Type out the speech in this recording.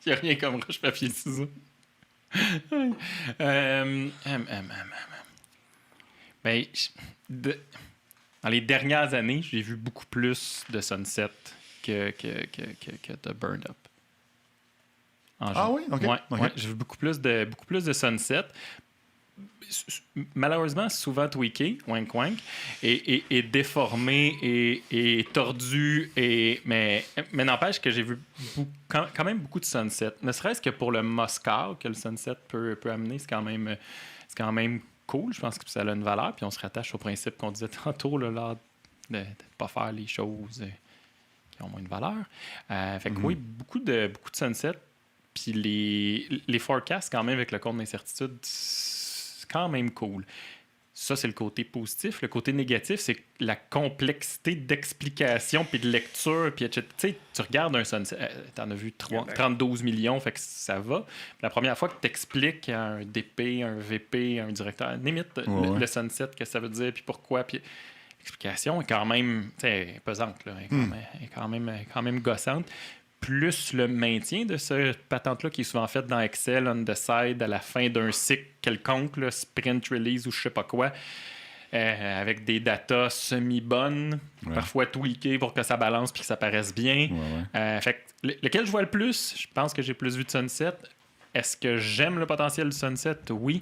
Il n'y a rien comme roche, papier, ciseaux. Ben, dans les dernières années, j'ai vu beaucoup plus de Sunset que de Burn Up. Oui? OK. Ouais, OK. ouais, j'ai vu beaucoup plus de Sunset. Malheureusement, souvent tweaké, wink wink, et déformé, et tordu, mais n'empêche que j'ai vu quand même beaucoup de Sunset. Ne serait-ce que pour le Moscow que le Sunset peut amener, c'est quand même cool. Je pense que ça a une valeur, puis on se rattache au principe qu'on disait tantôt, là, de ne pas faire les choses qui ont moins de valeur. Fait que oui, beaucoup de Sunset, puis les forecasts quand même avec le compte d'incertitude, c'est quand même cool. Ça, c'est le côté positif. Le côté négatif, c'est la complexité d'explication puis de lecture. Puis, tu sais, tu regardes un Sunset, t'en as vu 32 millions, fait que ça va. La première fois que tu expliques à un DP, un VP, un directeur, limite le Sunset, que ça veut dire, puis pourquoi, puis l'explication est quand même pesante, là, est quand même gossante. Plus le maintien de ce patente-là qui est souvent fait dans Excel, on the side, à la fin d'un cycle quelconque, là, sprint release ou je sais pas quoi, avec des datas semi-bonnes, parfois tweakées pour que ça balance puis que ça paraisse bien. Fait que, lequel je vois le plus, je pense que j'ai plus vu de Sunset. Est-ce que j'aime le potentiel du Sunset? Oui.